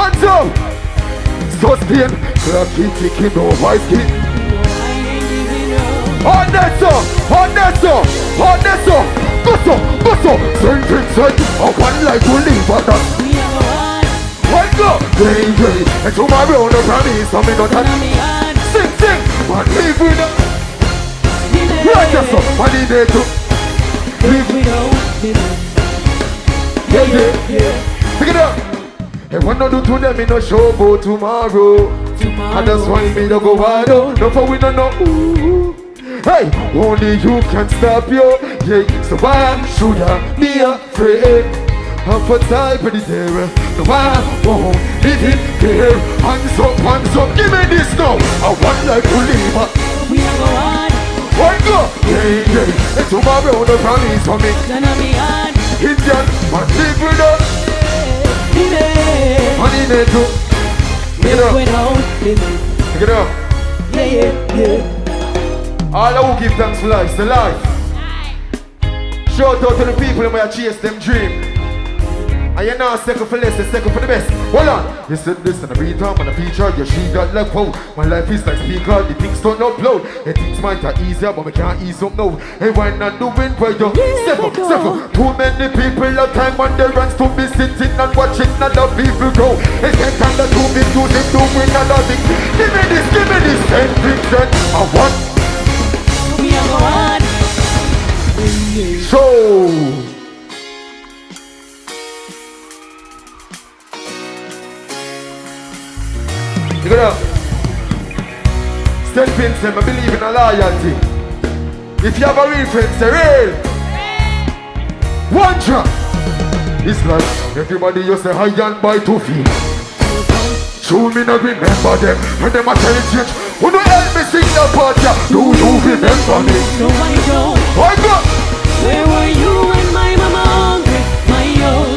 Hands up. Sustain. Clocky kicking over skin. On that song. On that song. On that song. Go so. Go so. Send it. I want like to leave but that. One go. Hey. And tomorrow no promise. I'm in on Sing. But live with them. Right just so. What did they do? Live with them. Yeah. Pick it up. And what not do to them in no show for tomorrow. And that's why me don't go wild. No for we don't know. Ooh. Hey, only you can stop you. Yeah, so why should I be afraid? I'm for type of the terror. So why won't leave it here? Hands up, give me this now. I want like to leave. We are go on. One go. Yeah. And tomorrow no promise for me. Gonna be on. Indian, but live with us. Money in it too. Pick it up. Yeah. All I will give thanks for life, the life. Shout out to the people who might chase them dream. And you're not second for less, you're second for the best. Hold on. You said this and a beat up and a feature. Your she got left out. My life is like speaker. The things don't upload. The things might are easier, but we can't ease up now. Hey, why not doing well? Step up. Too many people have time on their runs to be sitting and watching other people go. It's time time that to be using doing another thing. Give me this 10 things that I want. We are one. So. Pick it up. St. Vincent, I believe in a loyalty. If you have a real friend, say real. One drop. It's like everybody you say hi and bye 2 feet. True me not remember them. And them a tell it change. Who don't help me sing the part, yeah. Do you remember me? No, I don't. Why not? Where were you when my mama hungry? My own.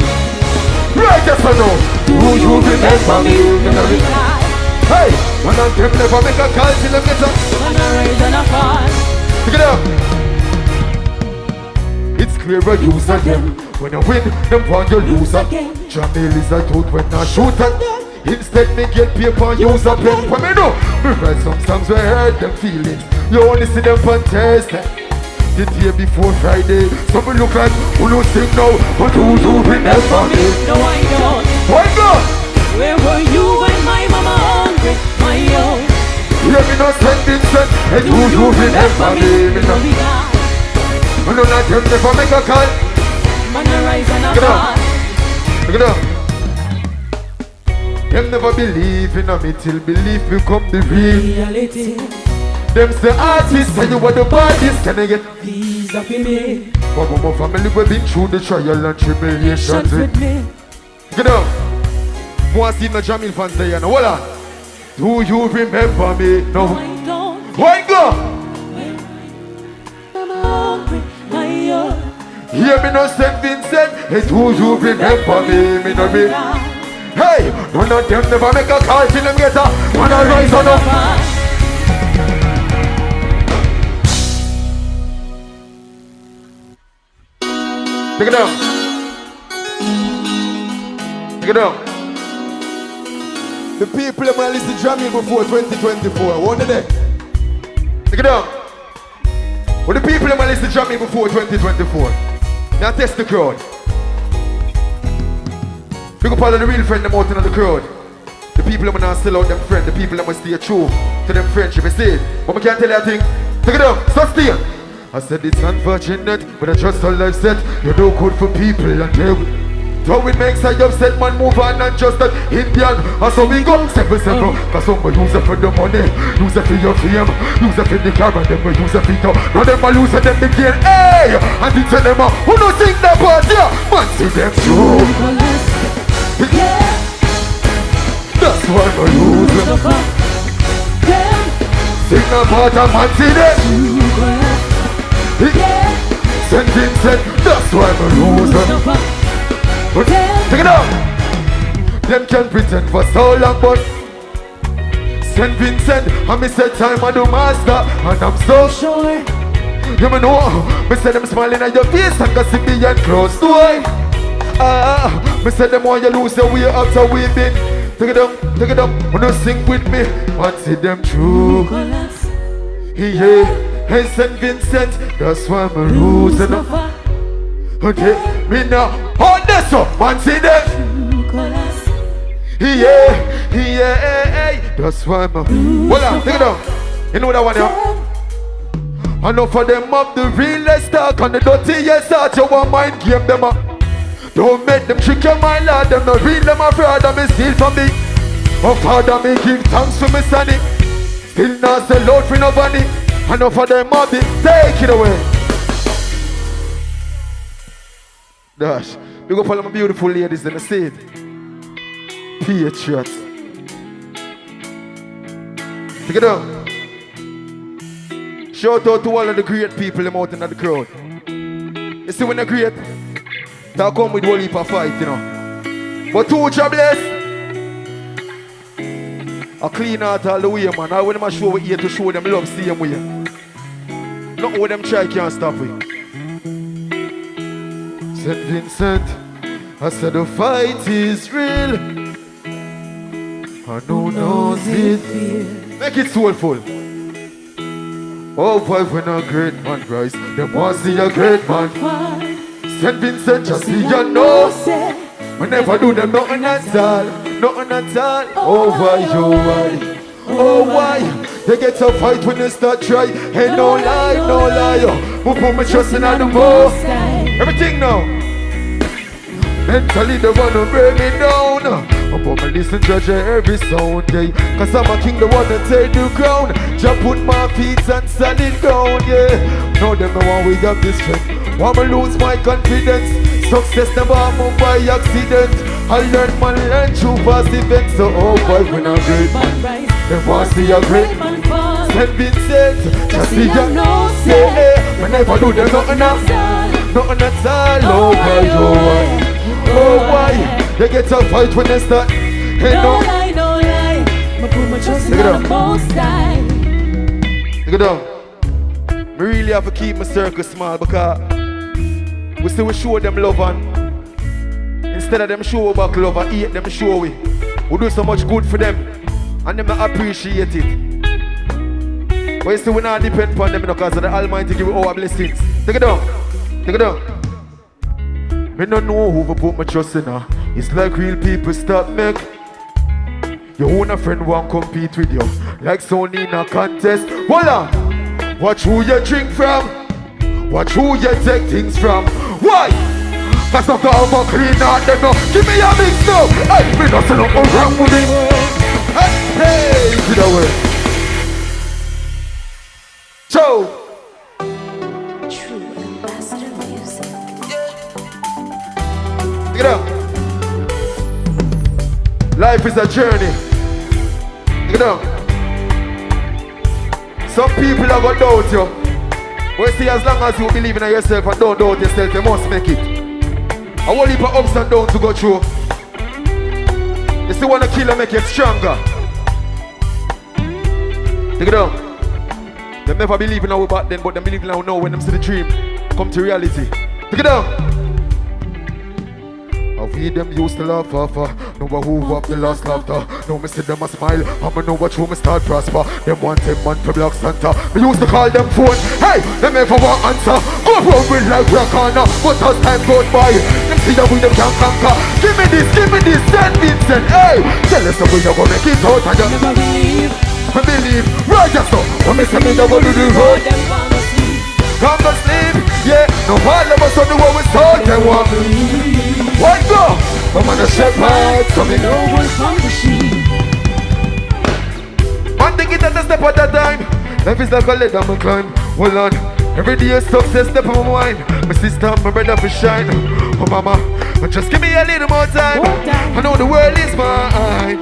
Right, yes or no? Do you remember me? Hey, one of them never make a call till them get up. When I rise and I fall. Pick it up. It's clear I use them. When you win, them want you lose again. Jahmiel is a tooth when I shoot at them. Instead me get paper and use a pen. What me do? Me write some songs where I hurt them feelings. You only see them on Thursday. The day before Friday. Some look like who don't sing now, but who do remember me? No, I don't. Why not? Where were you when my mama hungry? My own. Hear me no St. Vincent. And do you remember me? And none of them never make a call. Man a rise and a fall. Look it up. Them never believe in me till belief become the reality. Them say artists and you are the baddest. Can I get visa for me? But my family we've been through the trial and tribulations with me. Get up. Want to see my Jahmiel fans there now. Hold on. Do you remember me? No. I don't. Why go? Mama hungry, my own. Hear me no St. Vincent. Hey, do you remember me? Me no me. Hey, none of them never make a call till them get up. When I rise on up. Pick it up. Pick it up. The people that listen to Jahmiel before 2024, what are they? Pick it up. Well, the people that listen to Jahmiel before 2024. Now test the crowd. Pick up all of the real friends them out in the crowd. The people that not still out them friends, the people that must stay true to them friendship, you see? But I can't tell you a thing. Pick it up, sustain. I said it's unfortunate, but I just a life set. You do good for people and they so it makes I upset, man, move on and just that Indian. And so we go several. Cause some will use it for the money, use it for your fame, use it for the car, and them will use it for the now them will lose it, them begin, hey! And they tell them, who don't sing that part, yeah? Man, see them true. Yeah. That's why I lose them. Sing that part and man, see them. Yeah. St. Vincent, that's why I lose them. Take it out. Them can pretend for so long, but St. Vincent, and me said time I do master, and I'm so sure. You know, me said them smiling at your face and got see me and close door. Me said them want you lose your way after we've been take it down. Wanna sing with me? Want see them true colors. Yeah, hey St. Vincent, that's why my rules and okay, me now, hold this up, man, see them. Yeah, that's why my hold on, take it down. You know that one, yeah? Enough for them up the realest talk and the dirtiest heart. You want mind game them up. Don't make them trick your mind, lad. Them not real, them afraid of me steal from me. Oh Father, me give thanks for me sonny. Still not sell out for nobody. Enough for them up, take it away. Dash, we go follow my beautiful ladies in the seat. Patriots. Take it down. Shout out to all of the great people them out in the crowd. You see when they're great, they'll come with one heap of fight, you know. But two jobless, I clean out all the way, man. I want them to show with here to show them love, see them way. Not what them try can't stop it. St. Vincent, I said the fight is real. I know knows it. Make it soulful. Oh boy, when a great man rise, them want see a great man. St. Vincent, just see your nose. Whenever do them nothing at all, nothing at all. Oh why, oh why, oh why? They get to fight when they start try. Hey, no lie, no lie. Who put my trust in the most? Everything now. Mentally they wanna break me down. But me listen judge every sound day. Cause I'm a king, the one that take the ground. Just put my feet and solid down, yeah. Now them the one we got this strength. Want me lose my confidence. Success never move by accident. I learn man learn through past events. So oh boy, when I'm great man, they want to see a great man. St. Vincent, just see your nose. Yeah, whenever do them nothing at all. Oh boy, oh boy. Oh why? They get to fight when they start. Hey, no lie, no lie. I put my trust in the most high. Look it down. Me really have to keep my circle small because we still show them love and instead of them show back love and hate them show we do so much good for them and them not appreciate it. But you still we not depend upon them because of the Almighty give our blessings. Take it down. Take it down. Me no know who to put my trust in her. It's like real people start make. Your own a friend won't compete with you. Like Sony in a contest. Voila! Watch who you drink from. Watch who you take things from. Why? Cause I'm gonna clean out them now. Give me a mix now. Hey, me not say nothing wrong with it. Hey, get away. Ciao. Take it up. Life is a journey. Take it up. Some people are gonna doubt you. But see, as long as you believe in yourself and don't doubt yourself, you must make it. A whole heap of ups and downs to go through. You still wanna kill and make you stronger. Take it up. They never believe in our back then, but they believe in our now when them see the dream come to reality. Take it up. We them used to laugh off. Know who up the last laughter. Now me see them a smile. I'ma know what you me start prosper. Them want them man for Black Santa. Me used to call them phone. Hey, them never want answer. Go round with like rock corner. But as time goes by, them see that we them can't conquer. Give me this, St. Vincent. Hey, tell us the way you gonna make it out. And you never believe. I believe. Right just so. When me say me never do the road. Come to sleep. Yeah, no all of us on the way we start. They want me. What go? I'm on a shepherd, so me know one from the sheep. One thing it at a step at a time. Life is like a ladder me climb. Hold on, every day is success step on my mind. My sister, my brother for shine. Oh mama, but just give me a little more time. I know the world is mine.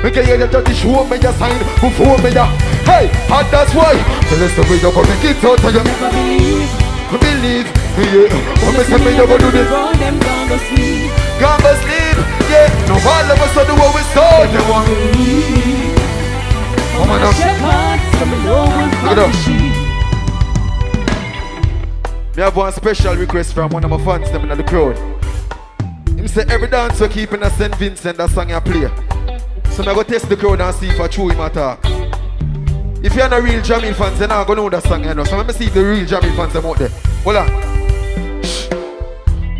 Make a year that show me your sign before me ya. Hey, and that's why. Tell us the way you're gonna make it out of you. Never believe, yeah. When me say me never do this. Them gonna sleep, yeah. No all of us on the way we start. They want me. I'm on a shepherd, so me know one from the sheep. Me have one special request from one of my fans them in the crowd. Him say every dance we keep in a St. Vincent, that song you play. So I'm going to test the crowd and see if I true him attack. If you're not real Jahmiel fans, then I'm going to know that song, you know. So let me see if the real Jahmiel fans are out there. Hold on.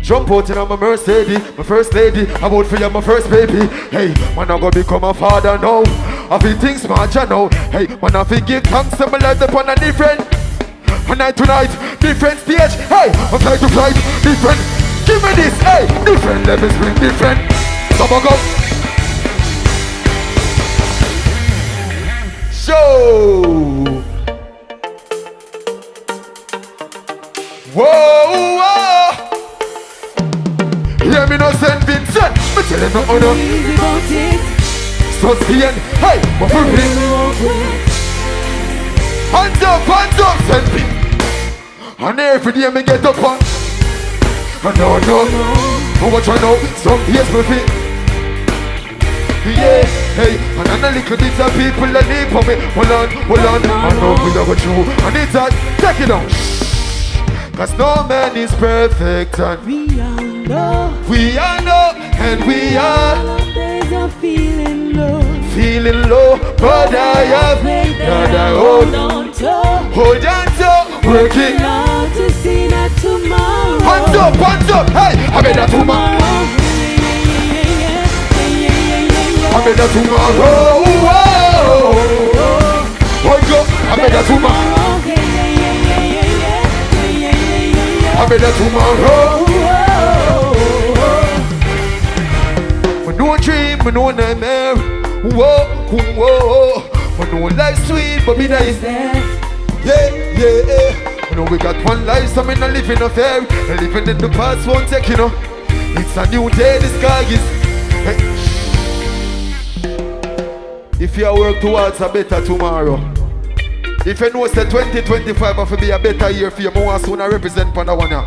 Jump out in my Mercedes, my first lady. I'm out for you, my first baby. Hey, man, I'm gonna become a father now. I feel things smart, you know. Hey, man, I feel give thanks to my life upon a different. A night to night, different stage. Hey, I'm trying to flight, different. Give me this, hey, different levels bring different. So I go. Show. Whoa, whoa. Hear me no St. Vincent, me tell you no honor. So Spain, hey, what for me? Hands up, St. Vincent. And every day me get up on. No, no what I know, some days me fit. Yeah, hey, and a little bit of people that need for me. Hold on, I know we are true. I need that, take it down. Cause no man is perfect and we all know, and we are days of feeling low, but I have that I hold on to, working hard to see that tomorrow. Hands up, hey, I made that tomorrow. I made that tomorrow. I made that tomorrow. I made that tomorrow. I no dream, I no nightmare. Whoa. I know life's sweet, but me nice. Yeah. I know we got one life, so me not living a fair. And living in the past won't take, you know. It's a new day, the sky is. Hey. If you work towards a better tomorrow. If you know that 2025 will be a better year for you, I want to represent Panawana.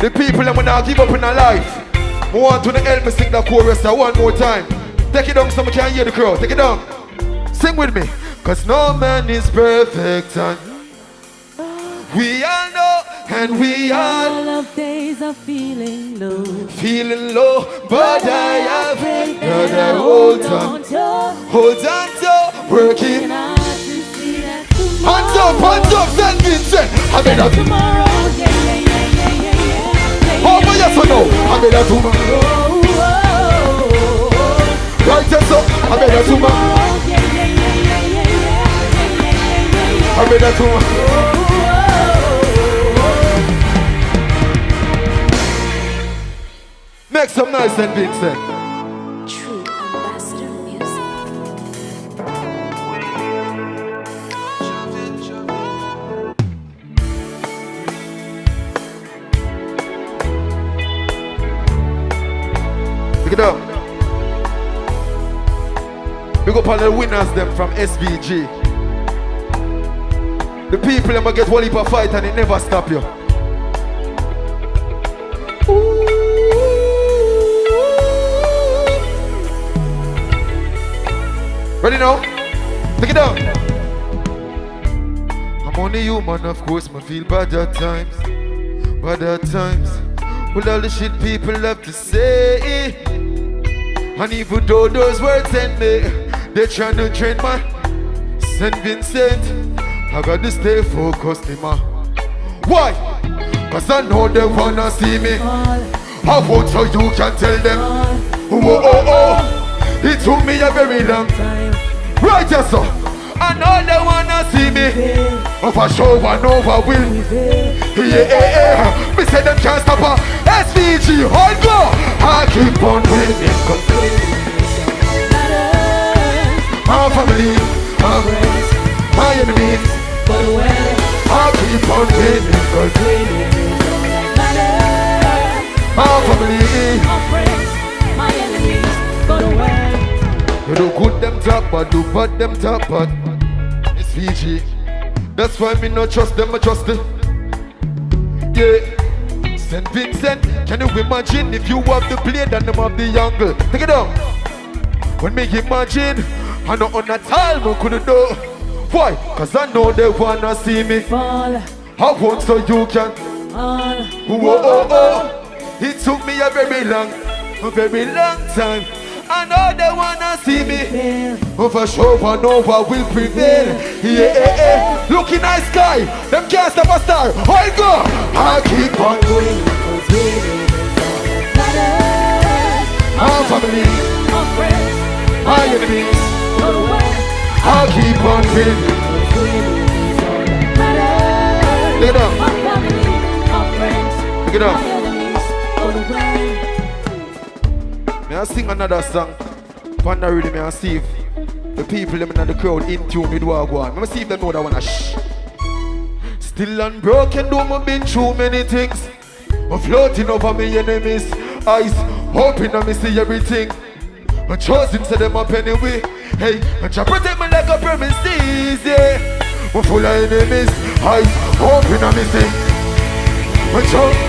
The people that want to give up in their life, I want to help me sing the chorus one more time. Take it down so I can hear the crowd. Take it down. Sing with me. Cause no man is perfect and we all know and we all of days of feeling low, but I have that I hold on to, working hard. Hands up, St. Vincent. I made that tomorrow. Oh, but yes or no? I made that tomorrow. Right, yes, I made that tomorrow. I made that tomorrow. Make some noise, St. Vincent. Pick it up. Big up all the winners them from SBG. The people that get one heap of fight and it never stop you. Ready now? Pick it up. I'm only human, of course, I feel bad at times. With all the shit people have to say. And even though those words end me, they trying to train my St. Vincent. I got to stay focused, man. Why? Cause I know they wanna see me. I want so you can tell them. Oh. It took me a very long time. Right, yes, sir. I know they wanna see me. For sure, I know I will. Yeah. Me say them can't stop her. SVG, hold go. I keep on winning. My family, my friends, my enemies. I keep on winning. My family, my friends, my enemies. You do good them top, but do bad them top, but it's Fiji. That's why me not trust them, I trust it. Yeah. St. Vincent, can you imagine if you have the blade and them have the angle? Take it down. When me imagine, I know on a time I couldn't do. Why? Cause I know they wanna see me fall. I want so you can. Oh. It took me a very long time. I know they wanna see me. For sure, Nova will prevail. Yeah. Looking nice guy, them can't stop a star. I go, I keep on going. My family, my friends, my enemies, I keep on winning. Look it up. My family, my friends, Look it up. my enemies, all the way. May I sing another song? Pan the rhythm, may I see if the people them in the crowd in tune with what I want. Let me see if they know that one. Shh. Still unbroken, though I've been through many things. I'm floating over my enemies' eyes, hoping I see everything. I'm chosen to them up anyway. Hey, I try to protect me like a promises, yeah. I'm full of enemies' eyes, hoping I see. I'm chosen.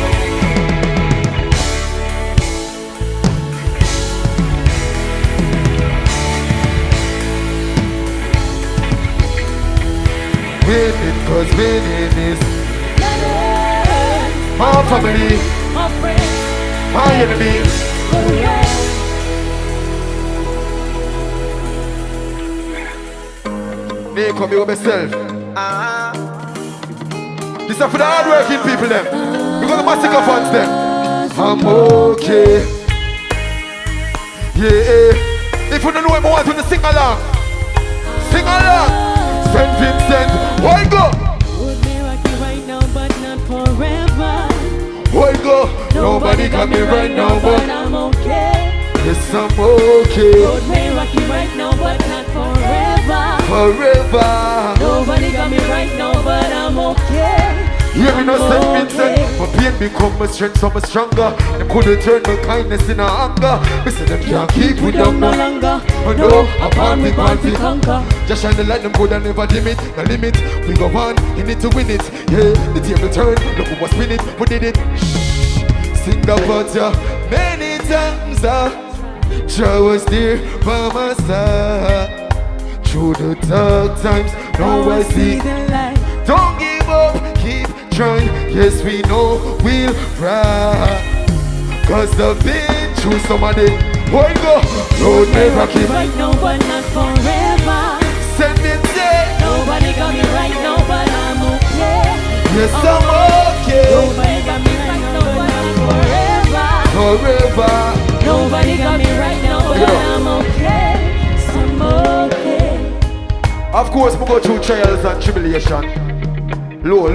Winning, cause winning is my family, My friends, my enemies. all the way. Make up your myself. This is for the hard-working people them. Because the massacre fans them. I'm okay. Yeah. If you don't know him, I want you to sing along. Sing along. St. Vincent, why go? Would be rocky right now, but not forever. Why go? Nobody got me right now, but but I'm okay. yes, I'm okay. Would be rocky right now, but not forever. Forever. Nobody got me right now, but I'm okay. Hear me no St. Okay. Vincent. My pain become my strength, so I'm stronger. Them couldn't turn my kindness in a anger. Me say them can't keep We with don't them no longer. I No, know, upon we want to conquer. just shine the light, them good and never dim it. The limit, we go on, you need to win it. Yeah, the table turn, look who was spin it, who did it. Shh, sing about ya many times. Jah was there by my side. Through the dark times, now I see. the light. Don't give up, keep trying. Yes, we know we'll rise. Cause I've been through some of it. Why go? Road may rocky. Right now, but not forever. Send me there. Nobody got me right now, but I'm okay. Yes, I'm okay. Nobody got me right now, but I'm forever. Forever. Nobody got me right now, but I'm okay. I'm okay. Of course, we go through trials and tribulation. Low.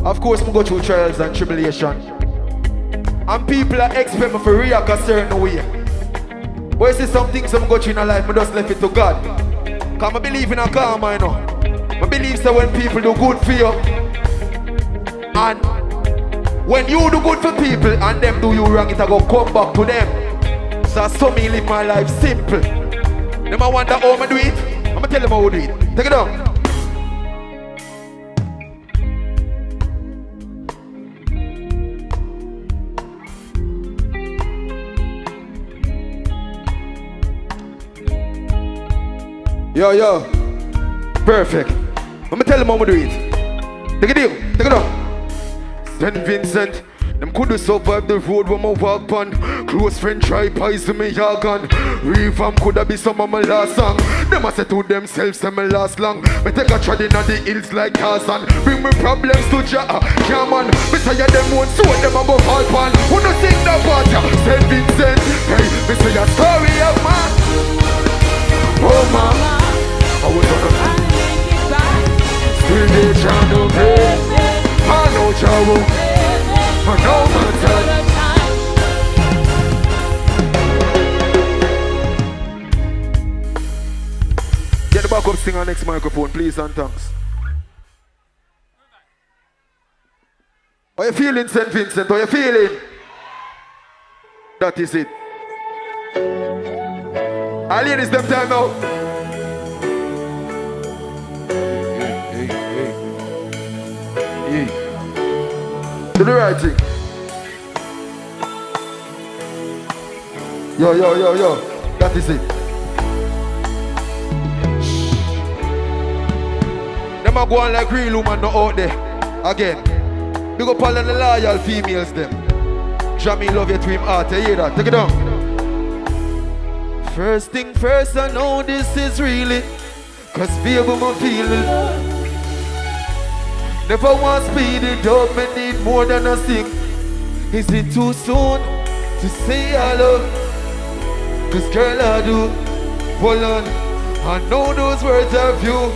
Of course, we go through trials and tribulation. And people are expect me to react a certain way. But you see some things I'm going through in life, I just left it to God. Because I believe in a karma, you know. I believe that when people do good for you, and when you do good for people and them do you wrong, it'll go come back to them. So I saw me live my life simple. Them I wonder how I do it. I'm gonna tell them how I do it. Take it down. Yo. Perfect. I'm gonna tell them how I do it. Take it down. Take it down. St. Vincent. Them could survive the road when I walk on. Close friend try poison me jargon. Refam coulda be some of my last song. Them a say to themselves say me last long. Me take a trod inna the hills like Tarzan. Bring me problems to Jah, yeah man. Me say ya them won't so them above all pan. Who no sing that part ya? St. Vincent. Hey, me say a story of man. Oh man, I was on the still they trying to pay. I know Jah will. For no matter. Get the back up, sing our next microphone, please, and thanks. How you feeling, St. Vincent? How you feeling? That is it. All ladies, them time now. Hey. Do the right thing. Yo. That is it. Shh. Them a go on like real woman not out there. Again. Big up all of the loyal females them. Jahmiel love you to him heart. You hear that? Take it down. First thing first, I know this is really, cause baby, I'm feeling. Never want speed it up, me need more than a sing. Is it too soon to say I love? Cause girl, I do. Hold on, I know those words are few.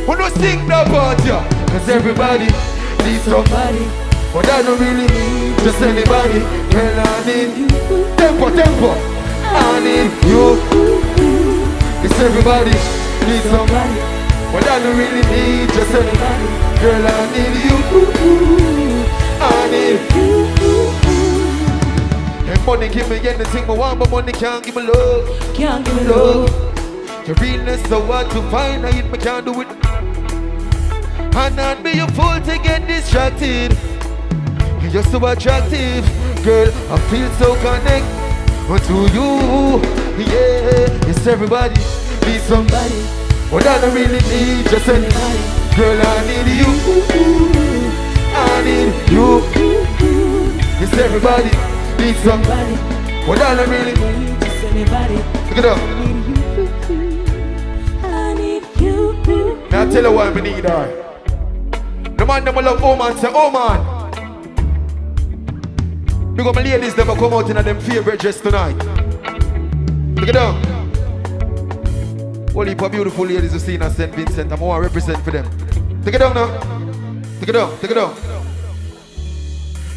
Who don't sing that part, yeah? Cause everybody needs somebody, but I don't really need just anybody. Girl, I need you. Tempo, tempo. I need you. It's everybody needs somebody, but I don't really need just anybody. Girl, I need you. I need you. And money give me anything I want, but money can't give me love. Can't give me love. The realness so hard to find, I hit me can't do it. And not be a fool to get distracted. You're so attractive, girl. I feel so connected to you. Yeah, it's everybody need somebody, but I don't really need just anybody. Girl, I need you. I need you. It's everybody need somebody, but I don't really need just anybody. Look it up. I need you. Now tell her why we need her. The man them will love oh man, say oh man. Because my ladies them will come out in them favorite dress tonight. Look it down. All heap of beautiful ladies who seen us St. Vincent. I'm going to represent for them. Take it down now. Take it down, take it down.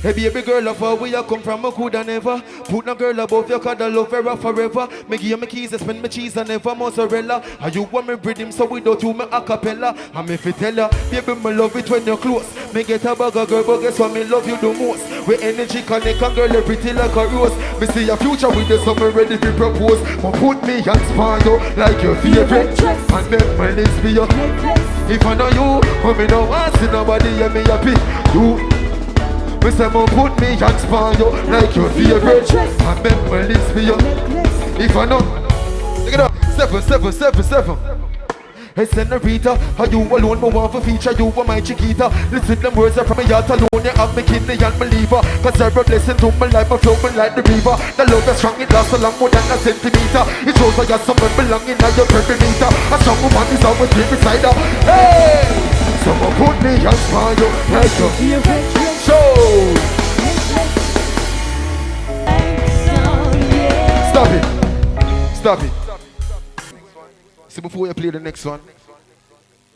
Hey baby girl, love her where you come from, I coulda never put no girl above you, cause I love her forever. Me give you my keys, I spend my cheese and never mozzarella. And you want me rhythm, so without you me a cappella. And me fi tell her, baby me love it when you're close. Me get a bag of girl, but guess what, me love you the most. With energy connect and girl, you pretty like a rose. Me see a future with the summer ready to propose. But put me hands on you like your favorite, and make my lips be your. If I know you, me no want see nobody hear me happy. You. Me say mo put me hands on you like your favorite, and make my lips be your. If I know, look it up, 7. Hey senorita, are you alone? Me want for feature, you are my chiquita. Listen them words are from my heart alone. You have me kidney and believer. Cause every blessing to my life, I flow me like the river. The love is strong, it lasts a long more than a centimeter. It shows I got someone belonging at your perimeter. A strong woman is always deep inside her. Hey! Someone put me hands on you like your show. Stop it. Stop it. See before you play the next one.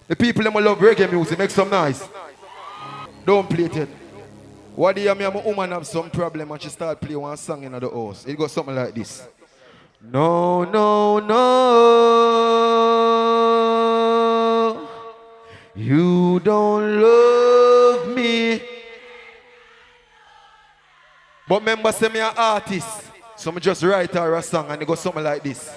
The people that love reggae music, make some noise. Don't play it yet. What do you mean? My woman have some problem and she start playing one song in the house. It goes something like this. No, no, no. You don't love me. But remember, say me an artist. So I just write her a song and it goes something like this.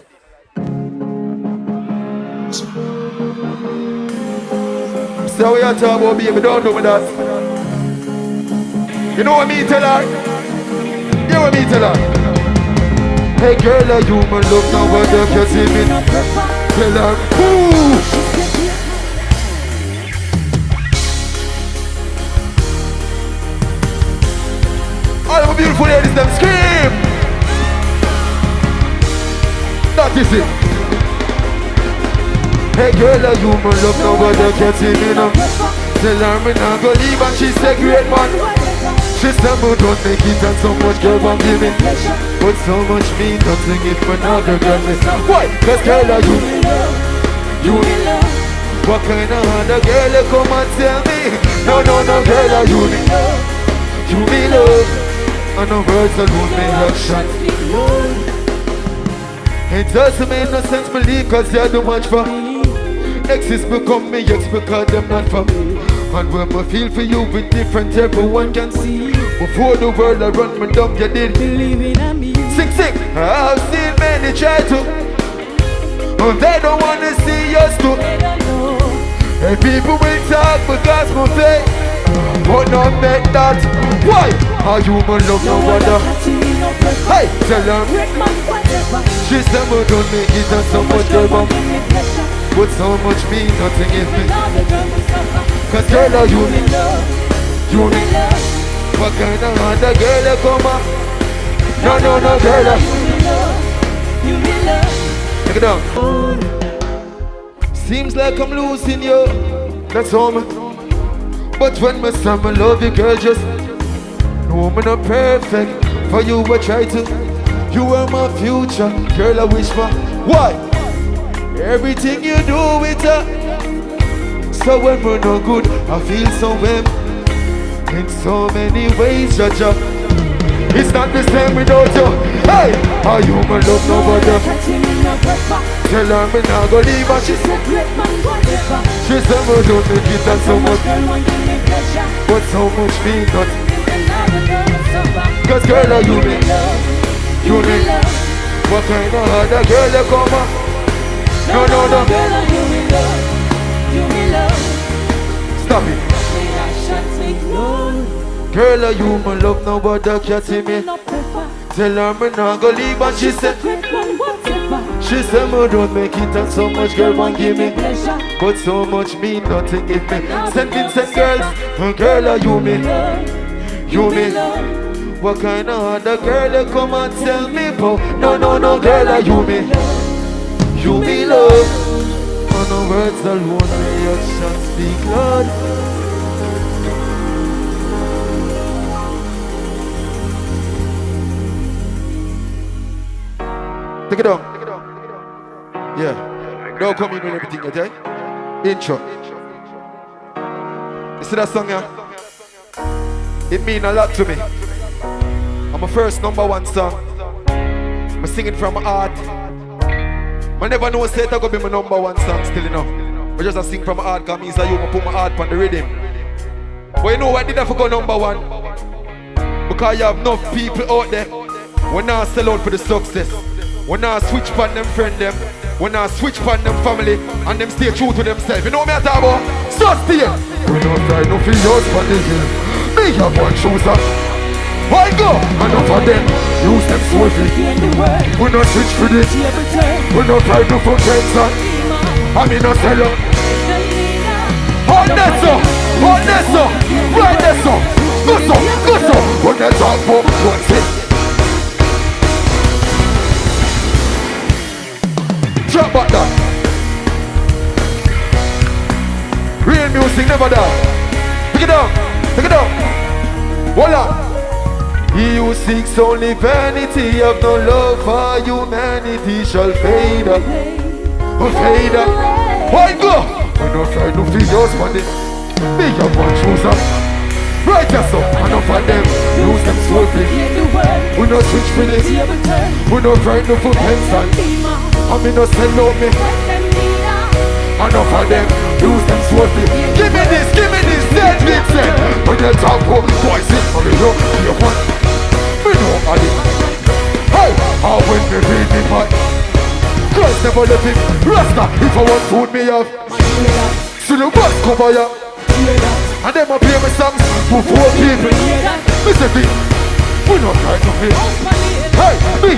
Say what you talk about, baby, don't do me that. You know what me tell her? You know what me tell her? Hey girl, are you my love now, but you can't see me. Tell her, ooh. All of the beautiful ladies, them scream. That is it. Hey girl, are you my love now, but you can't see me now. Tell her me not go leave and she say great man. She said but don't make it and so much girl won't give me. But so much mean nothing if another girl miss. Why? Cause girl, are you you what kind of other girl you come and tell me? No, no, no girl, are you you me love. And the words alone me action. It doesn't make no sense believe cause you're too much for me. Exes become me ex because them not for me. And when I feel for you with different everyone can see. Before the world I run me down you did believe in me. Sing. I've seen many try to, but they don't wanna see us too. And people will talk because my faith, but not make that. Why? Are you my love no wonder? Hey, tell them. She said but don't make it and so much trouble. But so much mean nothing if me. Cause girl are you you what kind of other girl you come up? No, no, no girl. You me love. Take it down. Seems like I'm losing you. That's all, man. But when my son, I love you, girl, just know I'm not perfect. For you, I try to. You are my future, girl. I wish my. Why? Everything you do with her. So when we're no good, I feel so empty. In so many ways, Jaja. It's not the same without you. Hey, are you my love nobody? Tell her me not go leave her. She said, she said, we don't make it and so much, but so much mean nothing. Cause girl, are you me? You me? What kind of other girl you come on? No. Girl, are you me love? You me love. Stop it. Girl, are you my love? Nobody can see me. Tell her me not go leave and she said, she said, we don't make it and so much girl won't give me, but so much mean nothing give me. St. Vincent girls, girl, are you me? You me? What kind of other girl you come and tell me about? No, girl, are you me? You me love. On the words alone, the actions speak loud. Take it down. Yeah. Don't come in with everything, okay? Intro. You see that song, yeah? It means a lot to me. I'm my first #1 song. I'm singing from my heart. I never know say it's going to be my #1 song still, you know. I just sing from my heart because it means that you put my heart on the rhythm. But you know why did I go #1? Because you have enough people out there who not sell out for the success. When I switch on them friend them, when I switch on them family, and them stay true to themselves. You know what I'm talking about? So stay. We don't try no for yours for the hill. Me have one shoes up. Why go? Enough of them. Use them swiftly. We not switch for this. We not try to forget son. I mean not sell up. Hold that so. Right there so. Go so. When they talk for what's it? Drop back that. Real music never die. Pick it up. Voila. He who seeks only vanity of no love for humanity shall fade up. Why go? We don't try to feed those money. Big up one shoes up. Right just up. Enough of them. Use them swiftly. We don't switch for this. We don't try to put pens on. I mean no sell out me. Enough of them, use them swiftly. Give me this, St. Vincent. When you talk for boys in for the road, you want me know all it. Hey, how when me read me man, Christ never let him. Rasta, if I want food me have. See the bus cover ya. And them a play my songs for 4 people. Mr. D, we not try to feel. Hey, me.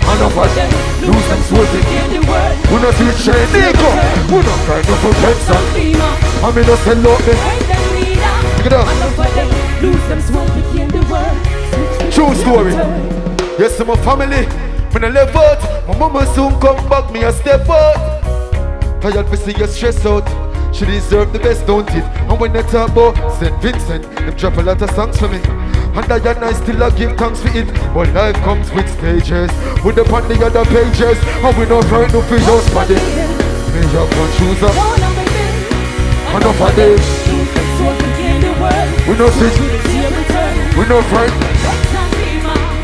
Enough of them, lose them swiftly. We not see chain Nico. We not try to forget son. I mean not sell out me. Pick it up. True story. Yes, I'm a family. When I left out, my mama soon come back, me a step out. Tired to see you stress out. She deserve the best, don't it? And when they talk about St. Vincent, they drop a lot of songs for me. And I still a give thanks for it. But life comes with stages. With up on the other pages. And we not try to feel your body. Me have one shoes up. Enough of them. We no switch. We no fight.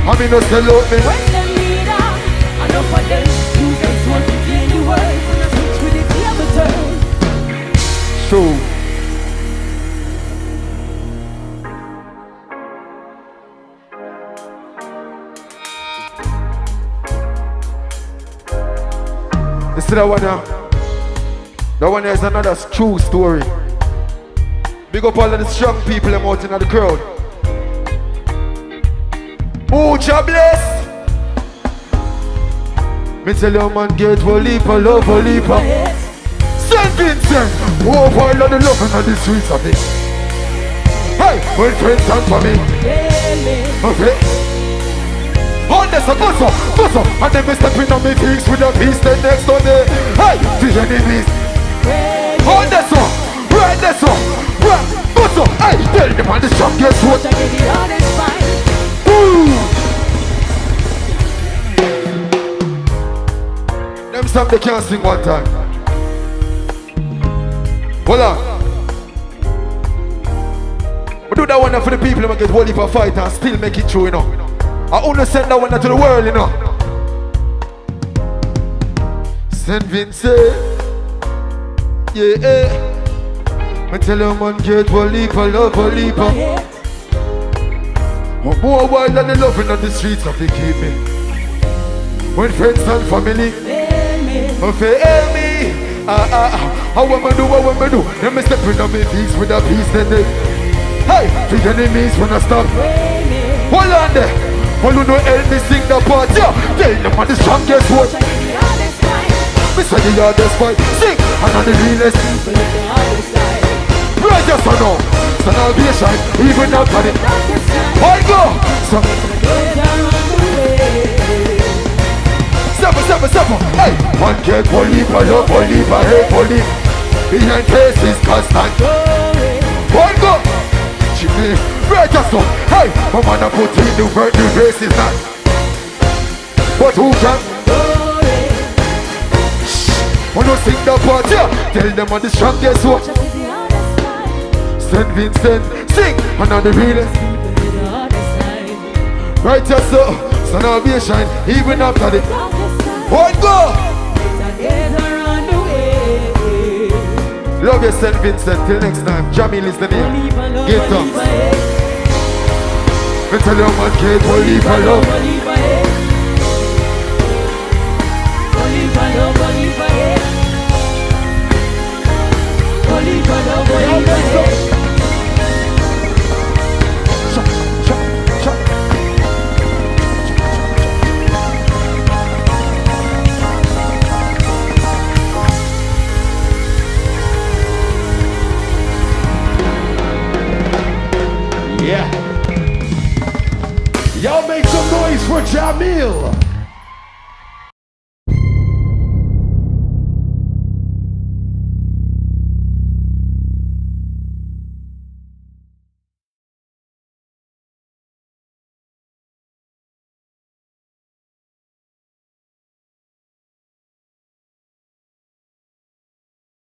I mean no sell out me. Enough of them. True. You see that one now? That one is another true story. Big up all of the strong people I'm out in the crowd. Oh, God bless. Me tell you man get one leap of love, one leap of St. Vincent. Oh, boy, love the love in the streets of it. Hey, when friends stand for me. Okay. On there's a buzz up. And then me stepping on me things with a piece then next on the hey, the enemies. Hold this one, right this one, right, buzz up. Hey, tell them on the strong, guess what? Them song they can't sing one time. Voila. We do that one for the people who get whole heap of fight and still make it true, you know. I only send that one to the world, you know. Saint Vincent, yeah. Me tell you man get whole heap of love, whole heap of. More wild than the loving on the streets of the keep me. When friends and family, me. How am I do, Let me step in on me peace with a peace then they. Hey, the enemies when I stop. Hold on there. All who know help me sing the part, yeah. Tell them on the strongest word. Me say the hardest fight. Sing, and on the realest. Righteous or no, salvation, even after it. Hold go. Seven. Hey, one get holy, love, holy, hate, holy. Behind faces constant. Hold go. Jimmy, righteous one. Hey, my man I put in the work, the race is not. But who can? When you sing the part, yeah. Tell them on the strongest one. Saint Vincent, sing, and on the realest. Righteous so, salvation, even after the. What go? Love you, Saint Vincent. Till next time. Jahmiel is the name. Give thanks. Me tell you, man, get believe I love. Yeah. Y'all make some noise for Jahmiel.